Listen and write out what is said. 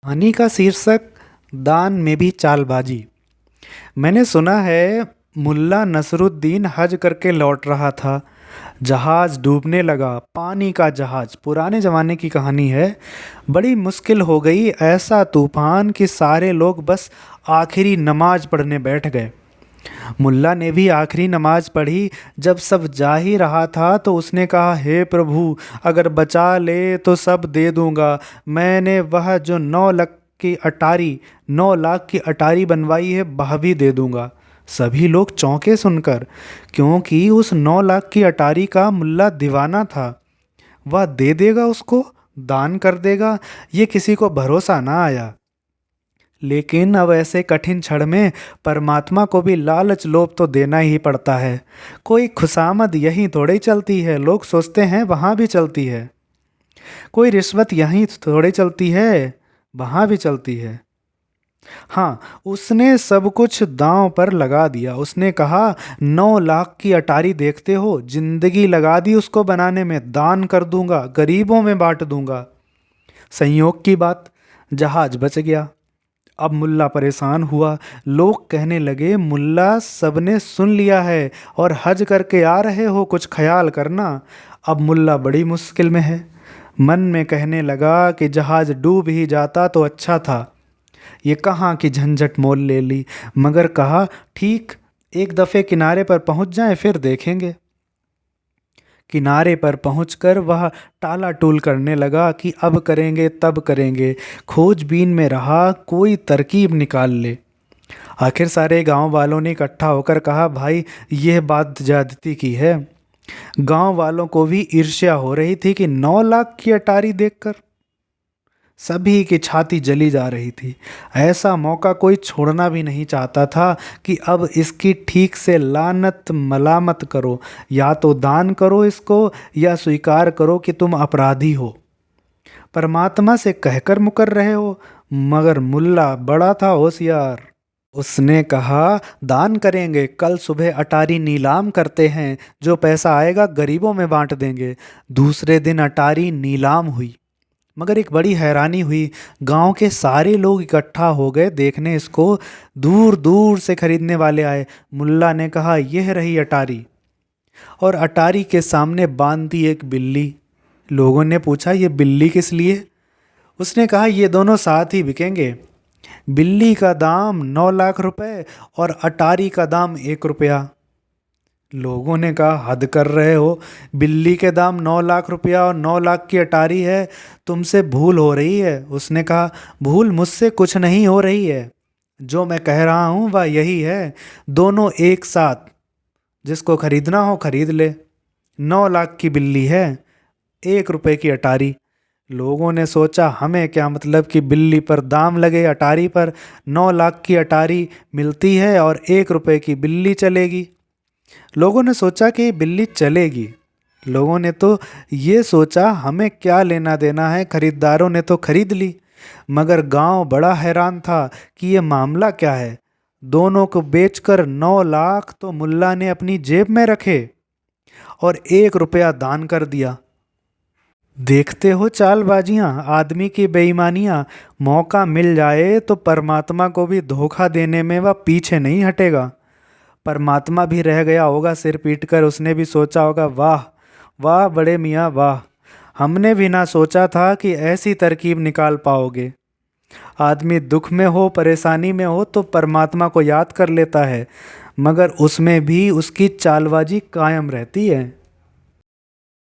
कहानी का शीर्षक दान में भी चालबाजी। मैंने सुना है मुल्ला नसरुद्दीन हज करके लौट रहा था। जहाज डूबने लगा। पानी का जहाज, पुराने ज़माने की कहानी है। बड़ी मुश्किल हो गई। ऐसा तूफान कि सारे लोग बस आखिरी नमाज पढ़ने बैठ गए। मुल्ला ने भी आखिरी नमाज पढ़ी। जब सब जा ही रहा था तो उसने कहा, हे प्रभु, अगर बचा ले तो सब दे दूंगा। मैंने वह जो 9 लाख की अटारी बनवाई है वह भी दे दूंगा। सभी लोग चौंके सुनकर, क्योंकि उस 9 लाख की अटारी का मुल्ला दीवाना था। वह दे देगा, उसको दान कर देगा, ये किसी को भरोसा ना आया। लेकिन अब ऐसे कठिन क्षण में परमात्मा को भी लालच लोभ तो देना ही पड़ता है। कोई खुशामद यहीं थोड़ी चलती है, लोग सोचते हैं वहाँ भी चलती है। कोई रिश्वत यहीं थोड़ी चलती है, वहाँ भी चलती है। हाँ, उसने सब कुछ दांव पर लगा दिया। उसने कहा, 9 लाख की अटारी देखते हो, जिंदगी लगा दी उसको बनाने में। दान कर दूंगा, गरीबों में बांट दूंगा। संयोग की बात, जहाज बच गया। अब मुल्ला परेशान हुआ। लोग कहने लगे, मुल्ला, सबने सुन लिया है और हज करके आ रहे हो, कुछ ख्याल करना। अब मुल्ला बड़ी मुश्किल में है। मन में कहने लगा कि जहाज डूब ही जाता तो अच्छा था। ये कहाँ की झंझट मोल ले ली। मगर कहा, ठीक, एक दफ़े किनारे पर पहुंच जाएं फिर देखेंगे। किनारे पर पहुंचकर वह टालाटूल करने लगा कि अब करेंगे तब करेंगे। खोजबीन में रहा, कोई तरकीब निकाल ले। आखिर सारे गांव वालों ने इकट्ठा होकर कहा, भाई, यह बात ज्यादती की है। गांव वालों को भी ईर्ष्या हो रही थी कि 9 लाख की अटारी देखकर सभी की छाती जली जा रही थी। ऐसा मौका कोई छोड़ना भी नहीं चाहता था कि अब इसकी ठीक से लानत मलामत करो। या तो दान करो इसको, या स्वीकार करो कि तुम अपराधी हो, परमात्मा से कहकर मुकर रहे हो। मगर मुल्ला बड़ा था होशियार। उसने कहा, दान करेंगे, कल सुबह अटारी नीलाम करते हैं, जो पैसा आएगा गरीबों में बांट देंगे। दूसरे दिन अटारी नीलाम हुई। मगर एक बड़ी हैरानी हुई। गांव के सारे लोग इकट्ठा हो गए देखने इसको। दूर दूर से खरीदने वाले आए। मुल्ला ने कहा, यह रही अटारी। और अटारी के सामने बांध दी एक बिल्ली। लोगों ने पूछा, ये बिल्ली किस लिए? उसने कहा, ये दोनों साथ ही बिकेंगे। बिल्ली का दाम 9 लाख रुपए और अटारी का दाम 1 रुपया। लोगों ने कहा, हद कर रहे हो, बिल्ली के दाम 9 लाख रुपया और 9 लाख की अटारी है, तुमसे भूल हो रही है। उसने कहा, भूल मुझसे कुछ नहीं हो रही है, जो मैं कह रहा हूँ वह यही है, दोनों एक साथ, जिसको खरीदना हो खरीद ले। 9 लाख की बिल्ली है, 1 रुपए की अटारी। लोगों ने सोचा, हमें क्या मतलब कि बिल्ली पर दाम लगे, अटारी पर। 9 लाख की अटारी मिलती है और 1 रुपए की बिल्ली चलेगी। लोगों ने सोचा कि बिल्ली चलेगी। लोगों ने तो ये सोचा, हमें क्या लेना देना है, खरीदारों ने तो खरीद ली। मगर गांव बड़ा हैरान था कि ये मामला क्या है। दोनों को बेचकर 9 लाख तो मुल्ला ने अपनी जेब में रखे और 1 रुपया दान कर दिया। देखते हो चालबाजियां, आदमी की बेईमानियां। मौका मिल जाए तो परमात्मा को भी धोखा देने में वह पीछे नहीं हटेगा। परमात्मा भी रह गया होगा सिर पीट कर। उसने भी सोचा होगा, वाह वाह बड़े मियाँ वाह, हमने भी ना सोचा था कि ऐसी तरकीब निकाल पाओगे। आदमी दुख में हो, परेशानी में हो तो परमात्मा को याद कर लेता है, मगर उसमें भी उसकी चालबाजी कायम रहती है।